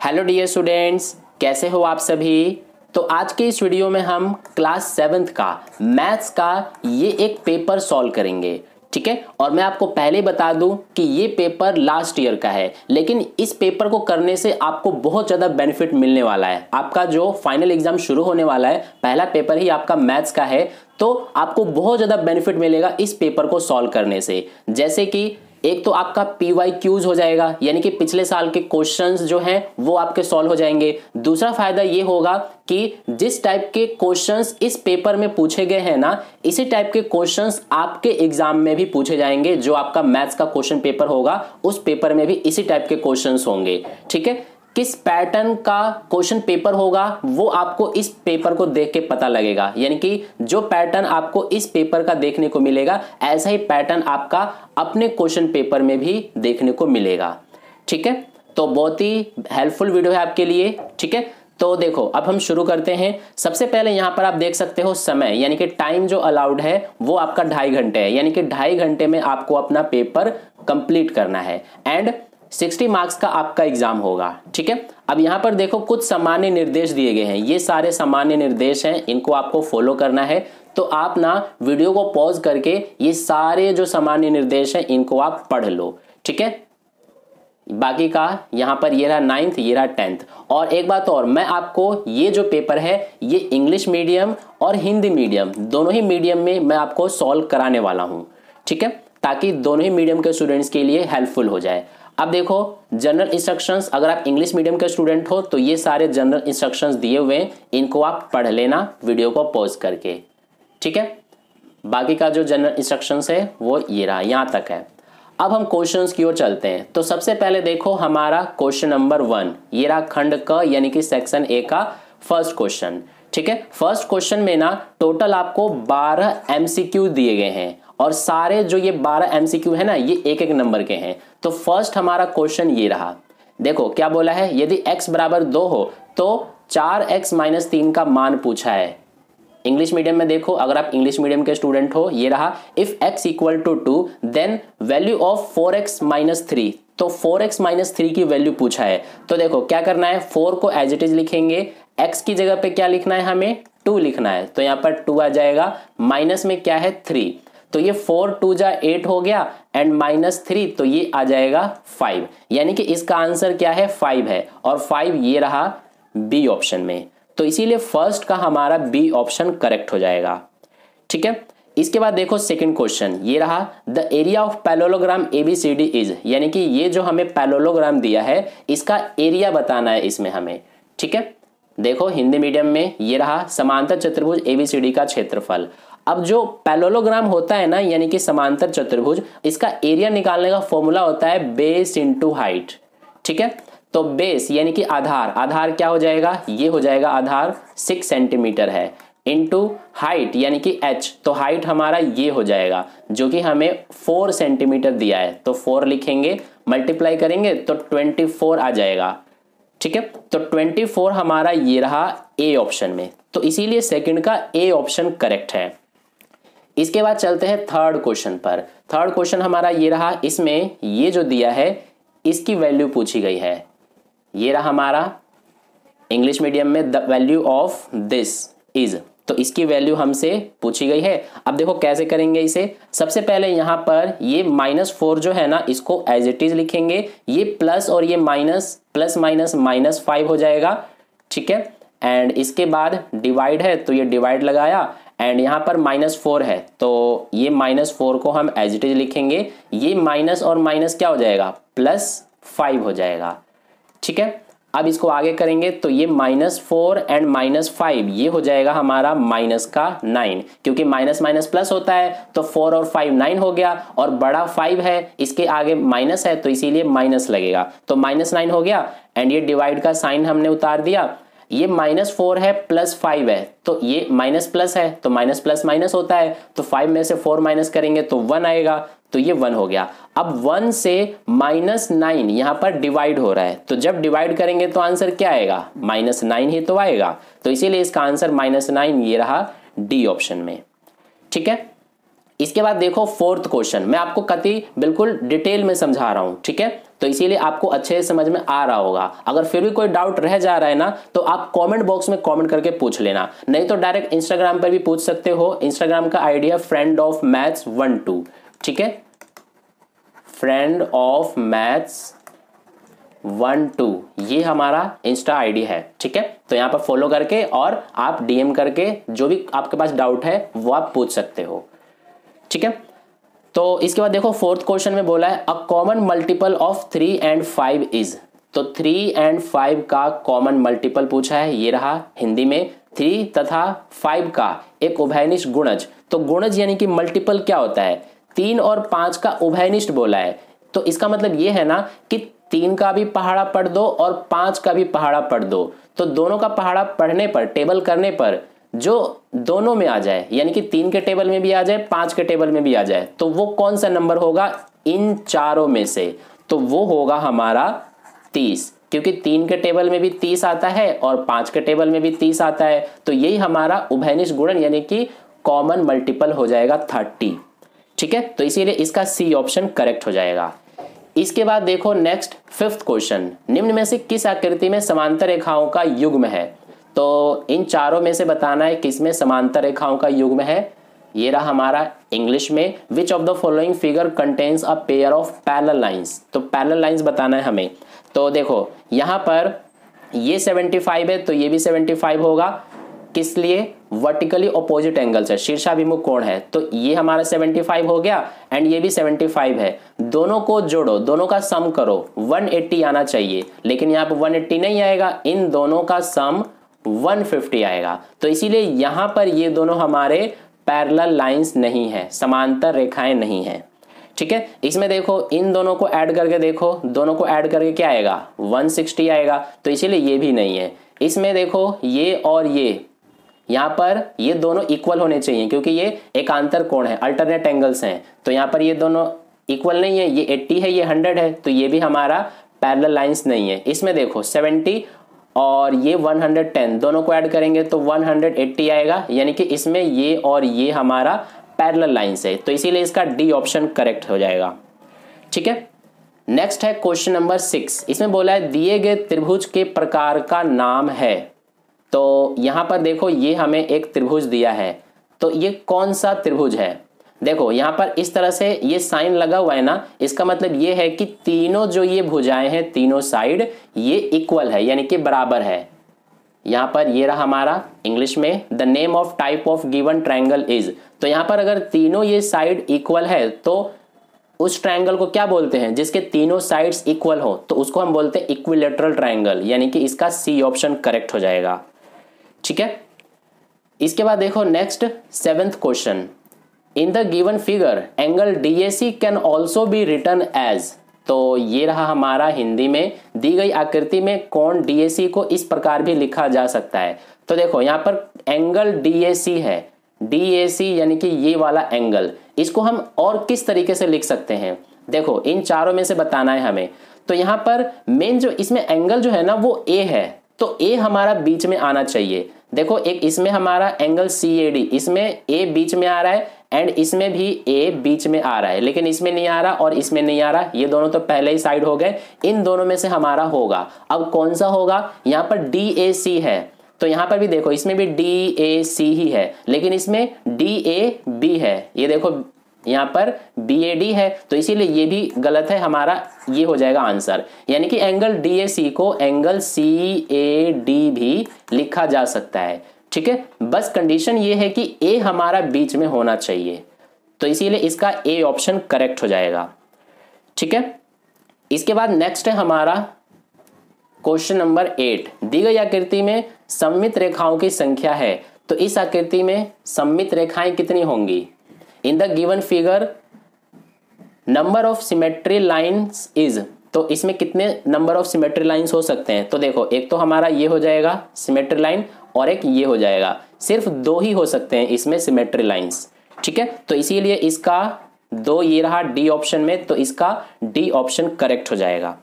Hello dear students, कैसे हो आप सभी। तो आज के इस वीडियो में हम क्लास 7th का मैथ्स का ये एक पेपर सॉल्व करेंगे, ठीक है। और मैं आपको पहले बता दूं कि ये पेपर लास्ट ईयर का है, लेकिन इस पेपर को करने से आपको बहुत ज़्यादा बेनिफिट मिलने वाला है। आपका जो फाइनल एग्जाम शुरू होने वाला है, पहला पेपर ही आपका मैथ्स का है, तो आपको बहुत ज़्यादा बेनिफिट मिलेगा इस पेपर को सॉल्व करने से। जैसे कि एक तो आपका PYQs हो जाएगा, यानी कि पिछले साल के क्वेश्चंस जो हैं वो आपके सॉल्व हो जाएंगे। दूसरा फायदा ये होगा कि जिस टाइप के क्वेश्चंस इस पेपर में पूछे गए हैं ना, इसी टाइप के क्वेश्चंस आपके एग्जाम में भी पूछे जाएंगे। जो आपका मैथ्स का क्वेश्चन पेपर होगा उस पेपर में भी इसी टाइप के क्वेश्चंस होंगे, ठीक है। किस पैटर्न का क्वेश्चन पेपर होगा वो आपको इस पेपर को देख के पता लगेगा, यानी कि जो पैटर्न आपको इस पेपर का देखने को मिलेगा ऐसा ही पैटर्न आपका अपने क्वेश्चन पेपर में भी देखने को मिलेगा, ठीक है। तो बहुत ही हेल्पफुल वीडियो है आपके लिए, ठीक है। तो देखो अब हम शुरू करते हैं। सबसे पहले यहां पर आप देख सकते हो समय, यानी कि टाइम जो अलाउड है वो आपका 2.5 घंटे है, यानी कि 2.5 घंटे में आपको अपना पेपर कंप्लीट करना है एंड 60 मार्क्स का आपका एग्जाम होगा, ठीक है। अब यहां पर देखो कुछ सामान्य निर्देश दिए गए हैं, ये सारे सामान्य निर्देश हैं, इनको आपको फॉलो करना है। तो आप ना वीडियो को पॉज करके ये सारे जो सामान्य निर्देश हैं इनको आप पढ़ लो, ठीक है। बाकी का यहां पर ये रहा 9th, ये रहा 10th। और एक बात और, मैं आपको ये जो पेपर है ये इंग्लिश मीडियम और हिंदी मीडियम दोनों ही मीडियम में मैं आपको सॉल्व कराने वाला हूं, ठीक है, ताकि दोनों ही मीडियम के स्टूडेंट्स के लिए हेल्पफुल हो जाए। अब देखो जनरल इंस्ट्रक्शंस, अगर आप इंग्लिश मीडियम के स्टूडेंट हो तो ये सारे जनरल इंस्ट्रक्शंस दिए हुए हैं, इनको आप पढ़ लेना वीडियो को पॉज करके, ठीक है। बाकी का जो जनरल इंस्ट्रक्शंस है वो ये रहा, यहां तक है। अब हम क्वेश्चंस की ओर चलते हैं। तो सबसे पहले देखो हमारा क्वेश्चन नंबर 1, ये रहा खंड क यानी कि सेक्शन ए का फर्स्ट क्वेश्चन, ठीक है। फर्स्ट क्वेश्चन में ना टोटल आपको 12 MCQ दिए गए हैं और सारे जो ये 12 MCQ है ना ये एक एक नंबर के हैं। तो फर्स्ट हमारा क्वेश्चन ये रहा, देखो क्या बोला है, यदि x बराबर 2 हो तो 4x - 3 का मान पूछा है। इंग्लिश मीडियम में देखो, अगर आप इंग्लिश मीडियम के स्टूडेंट हो, ये रहा if x = 2 then value of 4x - 3। तो 4x - 3 की वैल्यू पूछा है। तो देखो क्या करना है, 4 को एज इट इज लिखेंगे, x की जगह पे क्या लिखना है, हमें 2 लिखना है। तो यहाँ पर 2 आ जाएगा, माइनस में क्या है 3, तो ये 4 2 जा 8 हो गया एंड -3 तो ये आ जाएगा 5, यानी कि इसका आंसर क्या है 5 है। और 5 ये रहा बी ऑप्शन में, तो इसीलिए फर्स्ट का हमारा बी ऑप्शन करेक्ट हो जाएगा, ठीक है। इसके बाद देखो सेकंड क्वेश्चन, ये रहा the area of parallelogram ABCD is, यानी कि ये जो हमें पैरेललोग्राम दिया है इसका एरिया बताना है इसमें हमें, ठीक है। देखो हिंदी मीडियम में ये रहा समांतर चतुर्भुज ABCD का क्षेत्रफल। अब जो पैरेललोग्राम होता है ना, यानी कि समांतर चतुर्भुज, इसका एरिया निकालने का फॉर्मूला होता है बेस इंटू हाइट, ठीक है। तो बेस यानी कि आधार, आधार क्या हो जाएगा, ये हो जाएगा आधार 6 सेंटीमीटर है, इंटू हाइट यानी कि h, तो हाइट हमारा ये हो जाएगा जो कि हमें 4 सेंटीमीटर दिया है। तो 4 लिखेंगे, मल्टीप्लाई करेंगे तो 24 आ जाएगा, ठीक है। तो 24 हमारा ये रहा ए ऑप्शन में, तो इसीलिए सेकंड का ए ऑप्शन करेक्ट है। इसके बाद चलते हैं थर्ड क्वेश्चन पर। थर्ड क्वेश्चन हमारा ये रहा, इसमें ये जो दिया है इसकी वैल्यू पूछी गई है। ये रहा हमारा इंग्लिश मीडियम में the value of this is, तो इसकी वैल्यू हमसे पूछी गई है। अब देखो कैसे करेंगे इसे, सबसे पहले यहां पर ये -4 जो है ना इसको एज इट इज लिखेंगे, ये प्लस और ये माइनस, प्लस माइनस -5 हो जाएगा, ठीक है। एंड इसके बाद डिवाइड है तो ये डिवाइड लगाया एंड यहाँ पर -4 है तो ये -4 को हम एज इट इज लिखेंगे, ये माइनस और माइनस क्या हो जाएगा +5 हो जाएगा, ठीक है। अब इसको आगे करेंगे तो ये -4 एंड -5 ये हो जाएगा हमारा -9, क्योंकि माइनस माइनस प्लस होता है तो 4 और 5 9 हो गया, और बड़ा 5 है इसके आगे माइनस है तो इसीलिए माइनस लगेगा, तो -9 हो गया। एंड ये डिवाइड का साइन हमने उतार दिया, ये -4 है +5 है तो ये माइनस प्लस है तो माइनस प्लस माइनस होता है, तो 5 में से 4 माइनस करेंगे तो 1 आएगा, तो ये 1 हो गया। अब 1 से -9 यहां पर डिवाइड हो रहा है, तो जब डिवाइड करेंगे तो आंसर क्या आएगा -9 ही तो आएगा, तो इसीलिए इसका आंसर -9 ये रहा डी ऑप्शन में, ठीक है। इसके बाद देखो फोर्थ क्वेश्चन, मैं आपको कति बिल्कुल डिटेल में समझा रहा हूं, ठीक है, तो इसीलिए आपको अच्छे से समझ में आ रहा होगा। अगर फिर भी कोई डाउट रह जा रहा है ना तो आप कमेंट बॉक्स में कमेंट करके पूछ लेना, नहीं तो डायरेक्ट इंस्टाग्राम पर भी पूछ सकते हो। इंस्टाग्राम का आईडी है फ्रेंड ऑफ मैथ्स 12, ठीक है, फ्रेंड ऑफ मैथ्स 12 ये हमारा इंस्टा आईडी है, ठीक है। तो यहां पर फॉलो करके और आप डीएम करके जो भी आपके पास डाउट है वो आप पूछ सकते हो, ठीक है। तो इसके बाद देखो फोर्थ क्वेश्चन में बोला है a common multiple of 3 and 5 is, तो 3 and 5 का कॉमन मल्टीपल पूछा है, ये रहा हिंदी में 3 तथा 5 का एक उभयनिष्ठ गुणज। तो गुणज यानी कि मल्टीपल क्या होता है, 3 और 5 का उभयनिष्ठ बोला है, तो इसका मतलब ये है ना कि 3 का भी पहाड़ा पढ़ दो और 5 का भी पहाड़ा पढ़ दो, तो दोनों का पहाड़ा पढ़ने पर टेबल करने पर जो दोनों में आ जाए, यानी कि 3 के टेबल में भी आ जाए 5 के टेबल में भी आ जाए, तो वो कौन सा नंबर होगा इन चारों में से, तो वो होगा हमारा 30, क्योंकि 3 के टेबल में भी 30 आता है और 5 के टेबल में भी 30 आता है, तो यही हमारा उभयनिष्ठ गुणन यानी कि कॉमन मल्टीपल हो जाएगा 30, ठीक है। तो इसीलिए इसका सी ऑप्शन करेक्ट हो जाएगा। इसके बाद देखो नेक्स्ट फिफ्थ क्वेश्चन, निम्न में से किस आकृति में समांतर रेखाओं का युग्म है, तो इन चारों में से बताना है किसमें समांतर रेखाओं का युग्म है। ये रहा हमारा इंग्लिश में which of the following figure contains a pair of parallel lines, तो पैरेलल लाइंस बताना है हमें। तो देखो यहाँ पर ये 75 है तो ये भी 75 होगा, किस लिए, वर्टिकली ऑपोजिट एंगल है, शीर्षाभिमुख कोण है, तो ये हमारा 75 हो गया एंड ये भी 75 है। दोनों को जोड़ो, दोनों का सम करो, 180 आना चाहिए, लेकिन यहाँ पर 180 नहीं आएगा, इन दोनों का सम 150 आएगा, तो इसीलिए यहां पर ये दोनों हमारे पैरेलल लाइंस नहीं है, समांतर रेखाएं नहीं है, ठीक है। इसमें देखो इन दोनों को ऐड करके देखो, दोनों को ऐड करके क्या आएगा 160 आएगा, तो इसीलिए ये भी नहीं है। इसमें देखो ये और ये यहां पर ये दोनों इक्वल होने चाहिए क्योंकि ये एकांतर कोण है, अल्टरनेट एंगल्स हैं, तो यहां पर ये दोनों इक्वल नहीं है, ये 80 है ये 100 है, तो ये भी हमारा पैरेलल लाइंस नहीं है। इसमें देखो 70 और ये 110 दोनों को ऐड करेंगे तो 180 आएगा, यानी कि इसमें ये और ये हमारा पैरेलल लाइंस है, तो इसीलिए इसका डी ऑप्शन करेक्ट हो जाएगा, ठीक है। नेक्स्ट है क्वेश्चन नंबर 6, इसमें बोला है दिए गए त्रिभुज के प्रकार का नाम है, तो यहां पर देखो ये हमें एक त्रिभुज दिया है, तो ये कौन सा त्रिभुज है, देखो यहां पर इस तरह से ये साइन लगा हुआ है ना, इसका मतलब ये है कि तीनों जो ये भुजाएं हैं तीनों साइड ये इक्वल है यानी कि बराबर है। यहां पर ये रहा हमारा इंग्लिश में the name of type of given triangle is, तो यहां पर अगर तीनों ये साइड इक्वल है तो उस ट्रायंगल को क्या बोलते हैं, जिसके तीनों साइड्स इक्वल हो, तो उसको हम बोलते हैं इक्विलैटरल ट्रायंगल, यानी कि इसका सी ऑप्शन करेक्ट हो जाएगा, ठीक है। इसके बाद देखो next 7th question, in the given figure angle DAC can also be written as, तो ये रहा हमारा हिंदी में दी गई आकृति में कोण DAC को इस प्रकार भी लिखा जा सकता है। तो देखो यहाँ पर एंगल DAC है, DAC यानी कि ये वाला एंगल, इसको हम और किस तरीके से लिख सकते हैं, देखो इन चारों में से बताना है हमें। तो यहाँ पर मेन जो इसमें एंगल जो है ना वो A है, तो A हमारा बीच में आना चाहिए। देखो एक इसमें हमारा एंगल CAD, इसमें A बीच में आ रहा है एंड इसमें भी A बीच में आ रहा है, लेकिन इसमें नहीं आ रहा और इसमें नहीं आ रहा, ये दोनों तो पहले ही साइड हो गए, इन दोनों में से हमारा होगा। अब कौन सा होगा, यहाँ पर DAC है, तो यहाँ पर भी देखो इसमें भी DAC ही है, लेकिन इसमें DAB है, ये देखो यहाँ पर BAD है, तो इसीलिए ये भी गलत है, हमारा ये हो जाएगा आंसर, यानी कि एंगल DAC को एंगल CAD भी लिखा जा सकता है, ठीक है। बस कंडीशन ये है कि A हमारा बीच में होना चाहिए, तो इसीलिए इसका A ऑप्शन करेक्ट हो जाएगा, ठीक है। इसके बाद नेक्स्ट है हमारा क्वेश्चन नंबर 8, दी गई आकृति में सममित रेखाओं की संख्या है, तो इस आकृति में सममित रेखाएं कितनी होंगी, इन the given figure number of symmetry lines is, तो इसमें कितने नंबर ऑफ सिमेट्री लाइन्स हो सकते हैं, तो देखो एक तो हमारा ये हो जाएगा सिमेट्री लाइन और एक ये हो जाएगा, सिर्फ 2 ही हो सकते हैं इसमें सिमेट्री लाइन्स, ठीक है। तो इसीलिए इसका 2 ये रहा डी ऑप्शन में, तो इसका डी ऑप्शन करेक्ट हो जाएगा।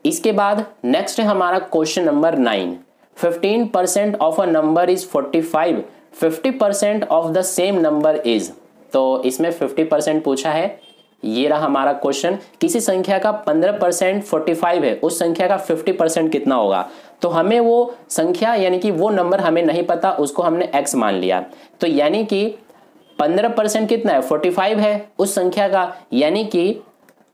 इसके बाद नेक्स्ट है हमारा question number 9, 15% of a number is 45, 50% of the same number is, तो इसमें 50% पूछा है। ये रहा हमारा क्वेश्चन। किसी संख्या का 15% 45 है, उस संख्या का 50% कितना होगा? तो हमें वो संख्या यानी कि वो नंबर हमें नहीं पता, उसको हमने x मान लिया। तो यानी कि 15% कितना है? 45 है उस संख्या का, यानी कि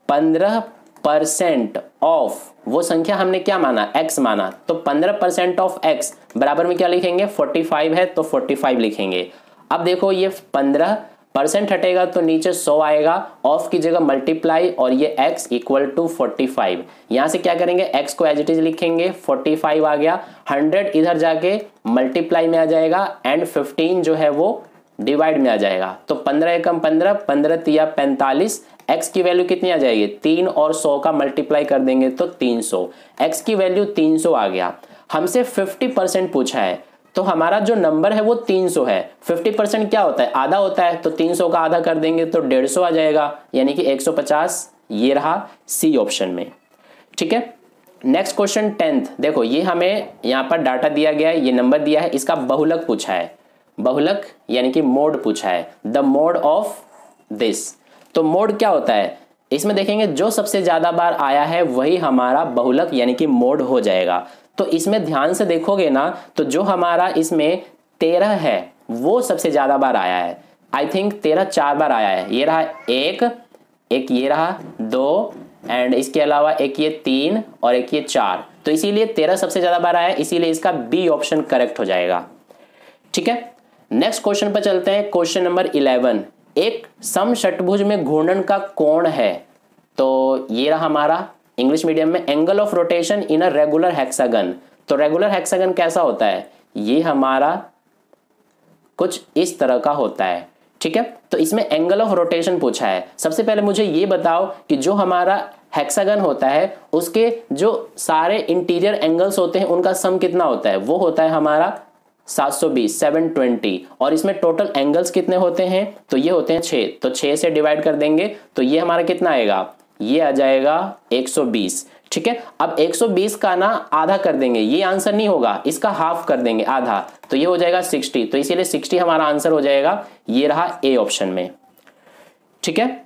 15% ऑफ वो संख्या हमने क्या माना? x माना। तो 15% ऑफ x बराबर में क्या लिखेंगे? 45 है तो 45 लिखेंगे। अब देखो ये 15% हटेगा तो नीचे 100 आएगा, ऑफ की जगह मल्टीप्लाई और ये x इक्वल टू 45। यहां से क्या करेंगे? x को एज इट इज लिखेंगे, 45 आ गया, 100 इधर जाके मल्टीप्लाई में आ जाएगा एंड 15 जो है वो डिवाइड में आ जाएगा। तो 15 एकम 15, 15 तिया 45, x की वैल्यू कितनी आ जाएगी? 3 और 100 का मल्टीप्लाई कर देंगे तो 300। x की वैल्यू 300 आ गया। हमसे 50% पूछा है, तो हमारा जो नंबर है वो 300 है। 50% क्या होता है? आधा होता है, तो 300 का आधा कर देंगे तो 150 आ जाएगा, यानी कि 150। ये रहा सी ऑप्शन में। ठीक है, नेक्स्ट क्वेश्चन 10th। देखो ये हमें यहाँ पर डाटा दिया गया है, ये नंबर दिया है, इसका बहुलक पूछा है। बहुलक यानी कि मोड पूछा है, द मोड ऑफ दिस। तो मोड क्या होता है? इसमें देखेंगे जो सबसे ज्यादा बार आया है वही हमारा बहुलक यानी कि मोड हो जाएगा। तो इसमें ध्यान से देखोगे ना, तो जो हमारा इसमें 13 है वो सबसे ज्यादा बार आया है। आई थिंक 13 4 बार आया है। ये रहा एक ये रहा 2 एंड इसके अलावा एक ये 3 और एक ये 4। तो इसीलिए 13 सबसे ज्यादा बार आया है, इसीलिए इसका बी ऑप्शन करेक्ट हो जाएगा। ठीक है, नेक्स्ट क्वेश्चन पर चलते हैं। Question number 11। एक समषट्भुज में घूर्णन का कोण है। तो ये रहा हमारा इंग्लिश मीडियम में angle of rotation in a regular hexagon. तो रेगुलर हेक्सागन कैसा होता है? ये हमारा कुछ इस तरह का होता है। ठीक है, तो इसमें एंगल ऑफ रोटेशन पूछा है। सबसे पहले मुझे ये बताओ कि जो हमारा हेक्सागन होता है उसके जो सारे इंटीरियर एंगल्स होते हैं उनका सम कितना होता है? वो होता है हमारा 720 और इसमें टोटल एंगल्स कितने होते हैं? तो ये होते हैं 6। तो 6 से डिवाइड कर देंगे तो ये हमारा कितना आएगा? ये आ जाएगा 120। ठीक है, अब 120 का ना आधा कर देंगे, ये आंसर नहीं होगा, इसका हाफ कर देंगे आधा, तो ये हो जाएगा 60। तो इसीलिए 60 हमारा आंसर हो जाएगा। ये रहा ए ऑप्शन में। ठीक है,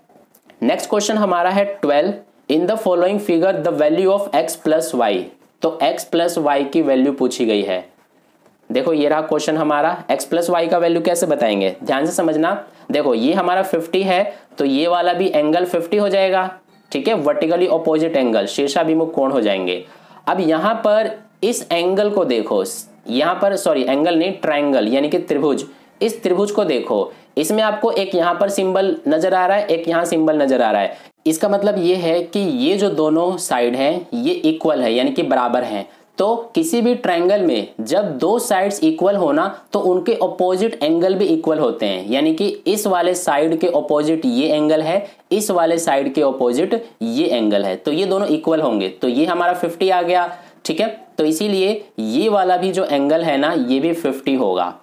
नेक्स्ट क्वेश्चन हमारा है 12। In the following figure the value of x plus y. तो x प्लस वाई की वैल्यू पूछी गई है। देखो ये रहा क्वेश्चन हमारा। x प्लस वाई का वैल्यू कैसे बताएंगे? ध्यान से समझना। देखो ये हमारा 50 है तो ये वाला भी एंगल 50 हो जाएगा। ठीक है, वर्टिकली ऑपोजिट एंगल, शीर्षाभिमुख कोण हो जाएंगे। अब यहां पर इस एंगल को देखो, यहां पर सॉरी एंगल नहीं, ट्रायंगल यानी कि त्रिभुज। इस त्रिभुज को देखो, इसमें आपको एक यहां पर सिंबल नजर आ रहा है, एक यहां सिंबल नजर आ रहा है। इसका मतलब ये है कि ये जो दोनों साइड हैं ये इक्वल है यानी कि बराबर हैं। तो किसी भी ट्रायंगल में जब दो साइड्स इक्वल होना तो उनके ऑपोजिट एंगल भी इक्वल होते हैं, यानी कि इस वाले साइड के ऑपोजिट ये एंगल है, इस वाले साइड के ऑपोजिट ये एंगल है, तो ये दोनों इक्वल होंगे। तो ये हमारा 50 आ गया। ठीक है, तो इसीलिए ये वाला भी जो एंगल है ना ये भी 50 होगा।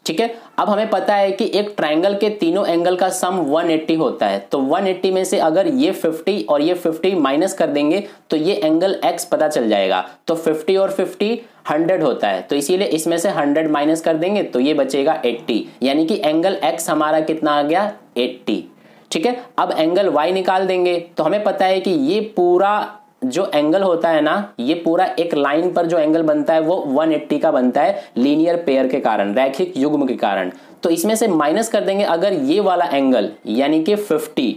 ठीक है, अब हमें पता है कि एक ट्रायंगल के तीनों एंगल का सम 180 होता है। तो 180 में से अगर ये 50 और ये 50 माइनस कर देंगे तो ये एंगल x पता चल जाएगा। तो 50 और 50 100 होता है, तो इसीलिए इसमें से 100 माइनस कर देंगे तो ये बचेगा 80, यानी कि एंगल x हमारा कितना आ गया? 80। ठीक है, अब एंगल y निकाल देंगे तो हमें पता है कि ये पूरा जो एंगल होता है ना, ये पूरा एक लाइन पर जो एंगल बनता है वो 180 का बनता है, लीनियर पेयर के कारण, रैखिक युग्म के कारण। तो इसमें से माइनस कर देंगे अगर ये वाला एंगल यानी कि 50।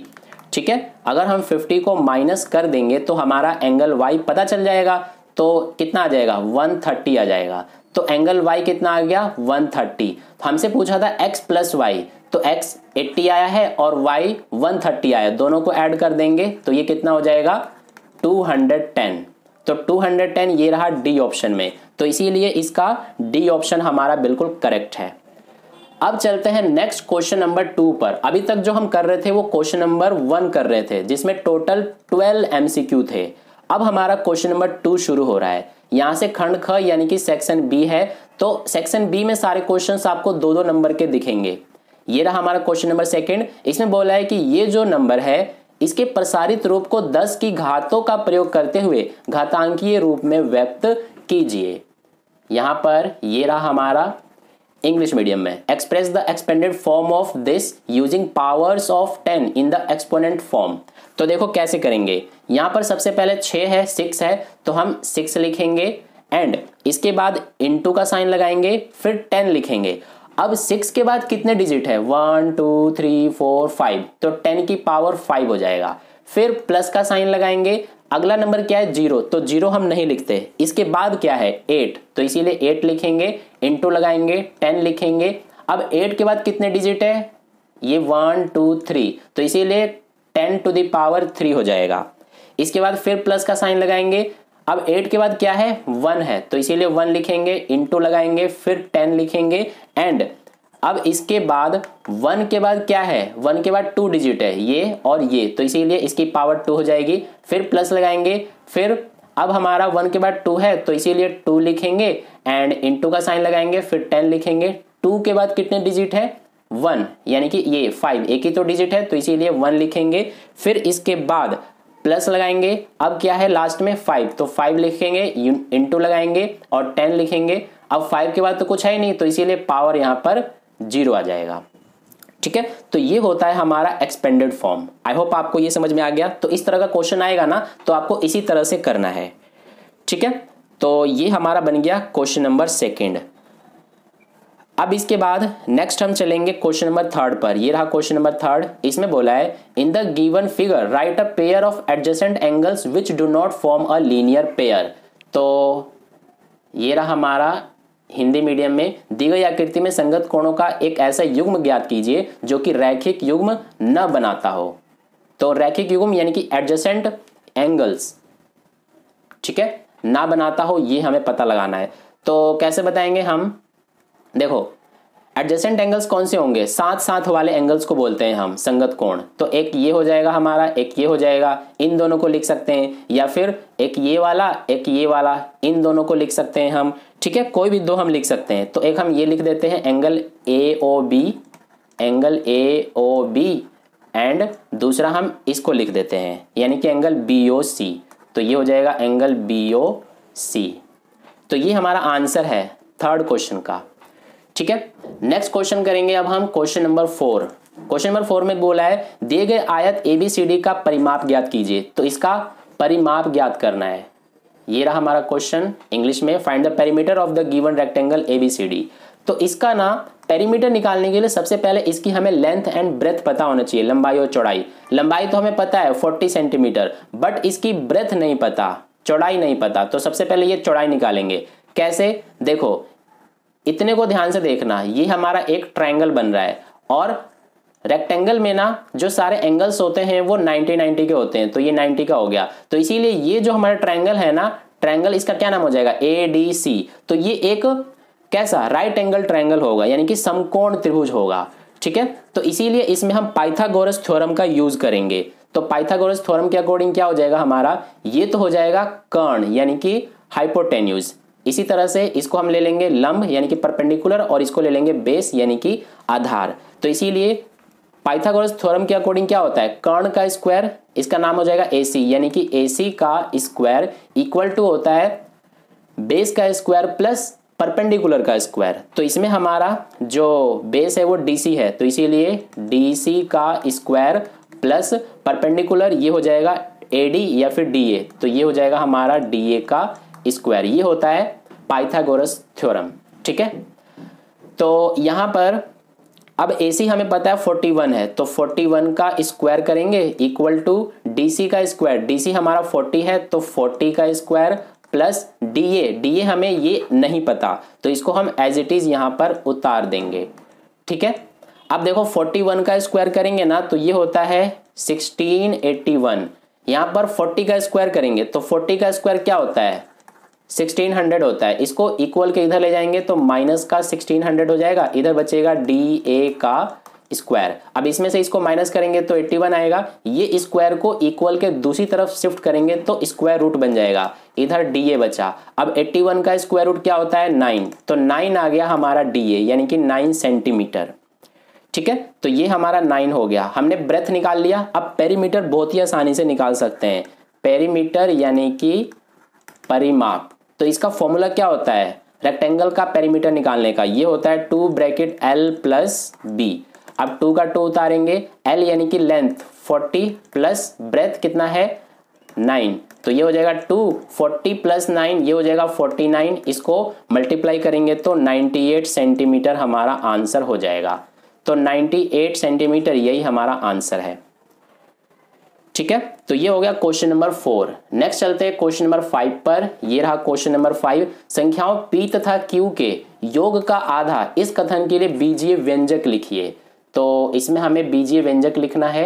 ठीक है, अगर हम 50 को माइनस कर देंगे तो हमारा एंगल y पता चल जाएगा। तो कितना आ जाएगा? 130 आ जाएगा। तो एंगल y कितना आ गया? 130। हमसे पूछा था x प्लस वाई, तो x 80 आया है और y 130 आया, दोनों को ऐड कर देंगे तो ये कितना हो जाएगा? 210। तो 210 ये रहा डी ऑप्शन में, तो इसीलिए इसका डी ऑप्शन हमारा बिल्कुल करेक्ट है। अब चलते हैं नेक्स्ट क्वेश्चन नंबर 2 पर। अभी तक जो हम कर रहे थे वो क्वेश्चन नंबर 1 कर रहे थे जिसमें टोटल 12 एमसीक्यू थे। अब हमारा क्वेश्चन नंबर 2 शुरू हो रहा है। यहां से खंड ख यानी कि सेक्शन बी है, तो सेक्शन बी में सारे क्वेश्चंस आपको 2-2 नंबर के दिखेंगे। ये रहा हमारा क्वेश्चन नंबर 2। इसमें बोला है कि ये जो नंबर है इसके प्रसारित रूप को 10 की घातों का प्रयोग करते हुए घातांकीय रूप में व्यक्त कीजिए। यहां पर ये रहा हमारा इंग्लिश मीडियम में, express the expanded form of this using powers of 10 in the exponent form. तो देखो कैसे करेंगे, यहां पर सबसे पहले 6 है, 6 है, तो हम 6 लिखेंगे एंड इसके बाद इनटू का साइन लगाएंगे, फिर 10 लिखेंगे। अब 6 के बाद कितने डिजिट है, 1 2 3 4 5, तो 10 की पावर 5 हो जाएगा। फिर प्लस का साइन लगाएंगे, अगला नंबर क्या है 0, तो 0 हम नहीं लिखते। इसके बाद क्या है 8, तो इसीलिए 8 लिखेंगे, इनटू लगाएंगे, 10 लिखेंगे। अब 8 के बाद कितने डिजिट है, ये 1 2 3, तो इसीलिए 10 टू द पावर 3 हो जाएगा। इसके बाद फिर प्लस का साइन लगाएंगे। अब 8 के बाद क्या है 1 है, तो इसीलिए 1 लिखेंगे, इनटू लगाएंगे, फिर 10 लिखेंगे एंड अब इसके बाद 1 के बाद क्या है, 1 के बाद 2 डिजिट है, ये और ये, तो इसीलिए इसकी पावर 2 हो जाएगी। फिर प्लस लगाएंगे, फिर अब हमारा 1 के बाद 2 है, तो इसीलिए 2 लिखेंगे एंड इनटू का साइन लगाएंगे, फिर 10 लिखेंगे। 2 के बाद कितने डिजिट है 1, यानी कि ये 5, एक ही तो डिजिट है, तो इसीलिए 1 लिखेंगे। फिर इसके बाद प्लस लगाएंगे, अब क्या है लास्ट में 5, तो 5 लिखेंगे, इनटू लगाएंगे और 10 लिखेंगे। अब 5 के बाद तो कुछ है ही नहीं, तो इसीलिए पावर यहां पर 0 आ जाएगा। ठीक है, तो ये होता है हमारा एक्सपेंडेड फॉर्म। आई होप आपको ये समझ में आ गया। तो इस तरह का क्वेश्चन आएगा ना, तो आपको इसी तरह से करना है। ठीक है, तो ये हमारा बन गया क्वेश्चन नंबर 2। अब इसके बाद नेक्स्ट हम चलेंगे क्वेश्चन नंबर 3 पर। ये रहा क्वेश्चन नंबर 3। इसमें बोला है इन the given figure right a pair of adjacent angles which do not form a linear pair. तो ये रहा हमारा हिंदी मीडियम में, दी गई आकृति में संगत कोणों का एक ऐसा युग्म ज्ञात कीजिए जो कि रैखिक युग्म न बनाता हो। तो रैखिक युग्म यानी कि एडजेसेंट एंगल्स, ठीक है, ना बनाता हो, ये हमें पता लगाना है। तो कैसे बताएंगे हम, देखो एडजेसेंट एंगल्स कौन से होंगे, साथ साथ वाले एंगल्स को बोलते हैं हम संगत कोण। तो एक ये हो जाएगा हमारा, एक ये हो जाएगा, इन दोनों को लिख सकते हैं, या फिर एक ये वाला, एक ये वाला, इन दोनों को लिख सकते हैं हम। ठीक है, कोई भी दो हम लिख सकते हैं। तो एक हम ये लिख देते हैं angle AOB, angle AOB and दूसरा हम इसको लिख देते हैं यानी कि एंगल BOC। तो ये हो जाएगा एंगल BOC। तो ये हमारा आंसर है 3rd क्वेश्चन का। ठीक है, नेक्स्ट क्वेश्चन करेंगे अब हम क्वेश्चन नंबर 4। क्वेश्चन नंबर 4 में बोला है दिए गए आयत ABCD का परिमाप ज्ञात कीजिए। तो इसका परिमाप ज्ञात करना है। ये रहा हमारा क्वेश्चन इंग्लिश में, find the perimeter of the given rectangle ABCD। तो इसका ना पेरीमीटर निकालने के लिए सबसे पहले इसकी हमें लेंथ एंड ब्रेथ पता होना चाहिए, लंबाई और चौड़ाई। लंबाई तो हमें पता है 40 सेंटीमीटर, बट इसकी ब्रेथ नहीं पता, चौड़ाई नहीं पता। तो सबसे पहले ये चौड़ाई निकालेंगे। कैसे, देखो इतने को ध्यान से देखना, ये हमारा एक ट्रायंगल बन रहा है और रेक्टेंगल में ना जो सारे एंगल्स होते हैं वो 90 के होते हैं। तो ये 90 का हो गया। तो इसीलिए ये जो हमारा ट्रायंगल है ना, ट्रायंगल इसका क्या नाम हो जाएगा ADC। तो ये एक कैसा राइट एंगल ट्रायंगल होगा, यानी कि समकोण त्रिभुज होगा। ठीक है, तो इसीलिए इसमें हम पाइथागोरस थ्योरम का यूज करेंगे। तो पाइथागोरस थ्योरम के अकॉर्डिंग क्या हो जाएगा हमारा, ये तो हो जाएगा कर्ण यानी कि हाइपोटेन्यूज। इसी तरह से इसको हम ले लेंगे लंब यानी कि परपेंडिकुलर, और इसको ले लेंगे बेस यानी कि आधार। तो इसीलिए पाइथागोरस थ्योरम के अकॉर्डिंग क्या होता है, कर्ण का स्क्वायर, इसका नाम हो जाएगा AC, यानी कि AC का स्क्वायर इक्वल टू होता है बेस का स्क्वायर प्लस परपेंडिकुलर का स्क्वायर। तो इसमें हमारा जो बेस है वो DC है, तो इसीलिए DC का स्क्वायर प्लस परपेंडिकुलर, ये हो जाएगा AD या फिर DA। तो ये हो जाएगा हमारा DA का स्क्वायर। ये होता है पाइथागोरस थ्योरम। ठीक है, तो यहां पर अब AC हमें पता है 41 है, तो 41 का स्क्वायर करेंगे इक्वल टू DC का स्क्वायर। DC हमारा 40 है, तो 40 का स्क्वायर प्लस DA हमें ये नहीं पता, तो इसको हम एज इट इज यहां पर उतार देंगे। ठीक है, अब देखो 41 का स्क्वायर करेंगे ना, तो ये होता है 1681। यहां पर 40 का स्क्वायर करेंगे तो 40 का स्क्वायर क्या होता है 1600 होता है। इसको इक्वल के इधर ले जाएंगे तो माइनस का 1600 हो जाएगा, इधर बचेगा DA का स्क्वायर। अब इसमें से इसको माइनस करेंगे तो 81 आएगा। ये स्क्वायर को इक्वल के दूसरी तरफ शिफ्ट करेंगे तो स्क्वायर रूट बन जाएगा, इधर DA बचा। अब 81 का स्क्वायर रूट क्या होता है 9, तो 9 आ गया हमारा DA यानी कि 9 सेंटीमीटर। ठीक है, तो ये हमारा 9 हो गया। हमने ब्रेथ निकाल लिया। अब पेरीमीटर बहुत ही आसानी से निकाल सकते हैं। पेरीमीटर यानी कि परिमाप, तो इसका फॉर्मूला क्या होता है रेक्टेंगल का पेरीमीटर निकालने का, ये होता है 2 ब्रैकेट L प्लस बी। अब 2 का 2 उतारेंगे, L यानी कि लेंथ 40 प्लस ब्रेथ कितना है 9, तो ये हो जाएगा 2 40 प्लस 9, ये हो जाएगा 49। इसको मल्टीप्लाई करेंगे तो 98 सेंटीमीटर हमारा आंसर हो जाएगा। तो 98 सेंटीमीटर यही हमारा आंसर है। ठीक है, तो ये हो गया क्वेश्चन नंबर 4। नेक्स्ट चलते हैं क्वेश्चन नंबर 5 पर। ये रहा क्वेश्चन नंबर 5। संख्याओं P तथा Q के योग का आधा इस कथन के लिए बीजीय व्यंजक लिखिए। तो इसमें हमें बीजीय व्यंजक लिखना है।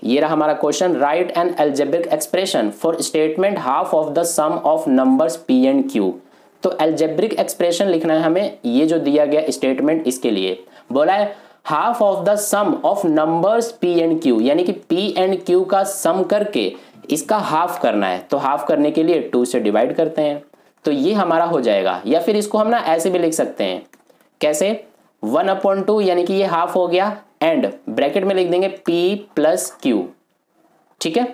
ये रहा हमारा question, write an algebraic expression for statement half of the sum of numbers P and Q। तो अलजेब्रिक एक्सप्रेशन लिखना है हमें, ये जो दिया गया स्टेटमेंट इसके लिए बोला है half of the sum of numbers P and Q, यानी कि P एंड Q का सम करके इसका हाफ करना है। तो हाफ करने के लिए 2 से डिवाइड करते हैं, तो ये हमारा हो जाएगा। या फिर इसको हम ना ऐसे भी लिख सकते हैं, कैसे 1/2 यानी कि ये हाफ हो गया, एंड ब्रैकेट में लिख देंगे P प्लस Q। ठीक है,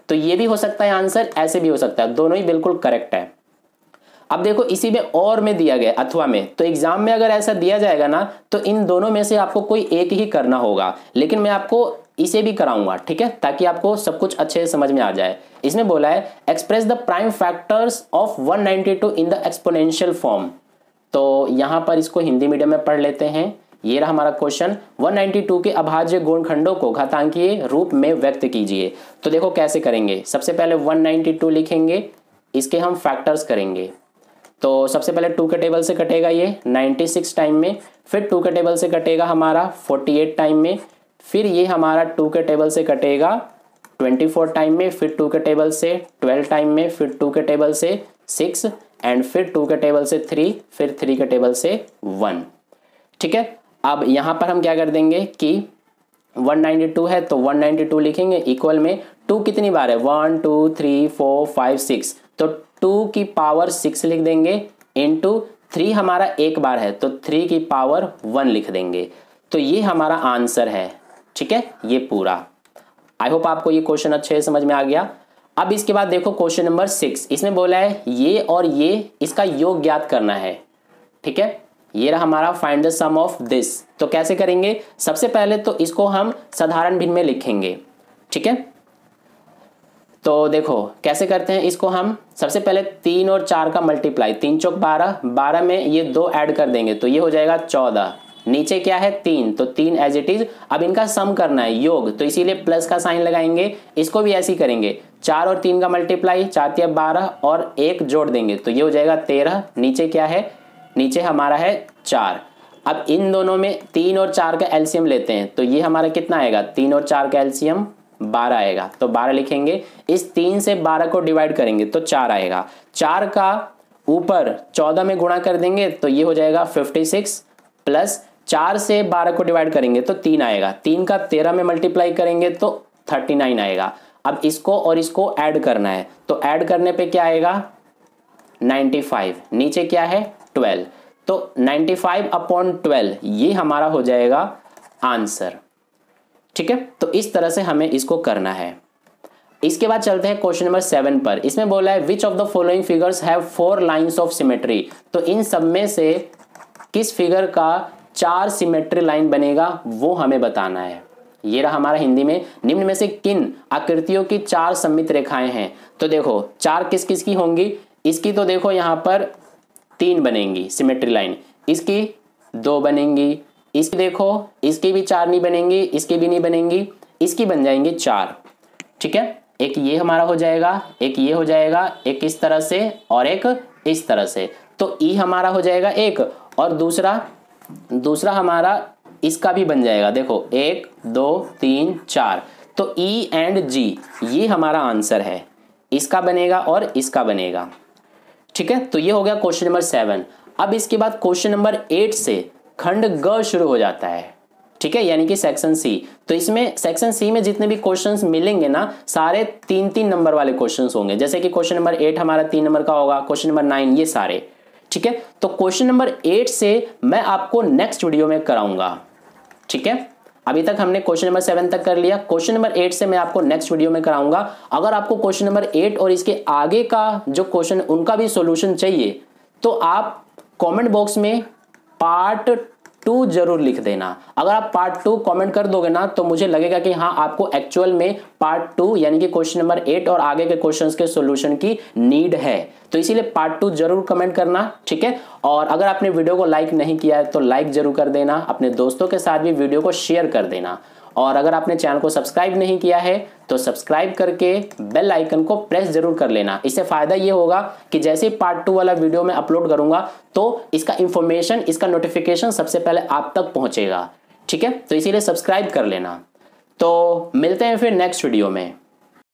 तो ये भी हो सकता है आंसर, ऐसे भी हो सकता है, दोनों ही बिल्कुल करेक्ट है। अब देखो इसी में और में दिया गया अथवा में, तो एग्जाम में अगर ऐसा दिया जाएगा ना तो इन दोनों में से आपको कोई एक ही करना होगा, लेकिन मैं आपको इसे भी कराऊंगा। ठीक है, ताकि आपको सब कुछ अच्छे से समझ में आ जाए। इसमें बोला है express the prime factors of 192 in the exponential form. तो यहां पर इसको हिंदी मीडियम में पढ़ लेते हैं। ये रहा हमारा क्वेश्चन, 192 के अभाज्य गुणनखंडों को घातांकीय रूप में व्यक्त कीजिए। तो देखो कैसे करेंगे, सबसे पहले 192 लिखेंगे, इसके हम फैक्टर्स करेंगे। तो सबसे पहले 2 के टेबल से कटेगा ये 96 टाइम में, फिर 2 के टेबल से कटेगा हमारा 48 टाइम में, फिर ये हमारा 2 के टेबल से कटेगा 24 टाइम में, फिर 2 के टेबल से 12 टाइम में, फिर 2 के टेबल से 6 एंड फिर 2 के टेबल से 3, फिर 3 के टेबल से 1। ठीक है, अब यहां पर हम क्या कर देंगे कि 192 है तो 192 लिखेंगे, इक्वल में 2 कितनी बार है 1 2 3 4 5 6, तो 2 की पावर 6 लिख देंगे, इनटू 3 हमारा एक बार है तो 3 की पावर 1 लिख देंगे। तो ये हमारा आंसर है। ठीक है, ये पूरा। आई होप आपको ये क्वेश्चन अच्छे से समझ में आ गया। अब इसके बाद देखो क्वेश्चन नंबर 6, इसमें बोला है ये और ये इसका योग ज्ञात करना है। ठीक है, ये रहा हमारा find the sum of this. तो कैसे करेंगे, सबसे पहले तो इसको हम साधारण भिन्न में लिखेंगे। ठीक है, तो देखो कैसे करते हैं इसको हम, सबसे पहले 3 और 4 का मल्टीप्लाई, 3 चौक 12, 12 में ये 2 ऐड कर देंगे तो ये हो जाएगा 14। नीचे क्या है 3, तो 3 एज इट इज। अब इनका सम करना है योग, तो इसीलिए प्लस का साइन लगाएंगे। इसको भी ऐसे ही करेंगे, 4 और 3 का मल्टीप्लाई, 4 या 12 और 1 जोड़ देंगे तो ये हो जाएगा 13। नीचे क्या है, नीचे हमारा है 4। अब इन दोनों में 3 और 4 का एलसीएम लेते हैं तो ये हमारा कितना आएगा, 3 और 4 का एलसीएम 12 आएगा, तो 12 लिखेंगे। इस 3 से 12 को डिवाइड करेंगे तो 4 आएगा। 4 का ऊपर 14 में गुणा कर देंगे तो ये हो जाएगा 56, प्लस 4 से 12 को डिवाइड करेंगे तो 3 आएगा। 3 का 13 में मल्टीप्लाई करेंगे तो 39 आएगा। अब इसको और इसको ऐड करना है, तो ऐड करने पे क्या आएगा 95, नीचे क्या है 12, तो 95/12 ये हमारा हो जाएगा आंसर। ठीक है, तो इस तरह से हमें इसको करना है। इसके बाद चलते हैं क्वेश्चन नंबर 7 पर। इसमें बोला है which of the following figures have 4 lines of symmetry. तो इन सब में से किस फिगर का 4 सिमेट्री लाइन बनेगा वो हमें बताना है। ये रहा हमारा हिंदी में, निम्न में से किन आकृतियों की 4 सममित रेखाएं हैं। तो देखो 4 किस किस की होंगी, इसकी तो देखो यहां पर 3 बनेंगी सिमेट्री लाइन, इसकी 2 बनेंगी, इसकी देखो इसकी भी 4 नहीं बनेंगी, इसकी भी नहीं बनेंगी, इसकी बन जाएंगी 4। ठीक है, एक ये हमारा हो जाएगा, एक ये हो जाएगा, एक इस तरह से और एक इस तरह से, तो ई हमारा हो जाएगा एक, और दूसरा हमारा इसका भी बन जाएगा। देखो 1 2 3 4, तो ई एंड जी ये हमारा आंसर है, इसका बनेगा और इसका बनेगा। ठीक है, तो ये हो गया क्वेश्चन नंबर 7। अब इसके बाद क्वेश्चन नंबर 8 से खंड ग शुरू हो जाता है। ठीक है, यानी कि सेक्शन सी। तो इसमें सेक्शन सी में जितने भी क्वेश्चंस मिलेंगे ना सारे 3-3 नंबर वाले क्वेश्चंस होंगे। जैसे कि क्वेश्चन नंबर 8 हमारा 3 नंबर का होगा, क्वेश्चन नंबर 9 ये सारे। ठीक है, तो क्वेश्चन नंबर 8 से मैं आपको नेक्स्ट वीडियो में कराऊंगा। ठीक है, अभी तक हमने क्वेश्चन नंबर 7 तक कर लिया, क्वेश्चन नंबर 8 से मैं आपको नेक्स्ट वीडियो में कराऊंगा। अगर आपको क्वेश्चन नंबर 8 और इसके आगे का जो क्वेश्चन उनका भी सॉल्यूशन चाहिए तो आप कमेंट बॉक्स में पार्ट 2 जरूर लिख देना। अगर आप पार्ट 2 कमेंट कर दोगे ना तो मुझे लगेगा कि हाँ आपको एक्चुअल में पार्ट 2 यानी कि क्वेश्चन नंबर 8 और आगे के क्वेश्चंस के सॉल्यूशन की नीड है, तो इसीलिए पार्ट 2 जरूर कमेंट करना, ठीक है। और अगर आपने वीडियो को लाइक नहीं किया है तो लाइक जरूर कर देना, अपने दोस्तों के साथ भी वीडियो को शेयर कर देना। और अगर आपने चैनल को सब्सक्राइब नहीं किया है तो सब्सक्राइब करके बेल आइकन को प्रेस जरूर कर लेना। इससे फायदा ये होगा कि जैसे ही पार्ट 2 वाला वीडियो मैं अपलोड करूंगा तो इसका इंफॉर्मेशन, इसका नोटिफिकेशन सबसे पहले आप तक पहुंचेगा, ठीक है। तो इसीलिए सब्सक्राइब कर लेना। तो मिलते हैं फिर नेक्स्ट वीडियो में।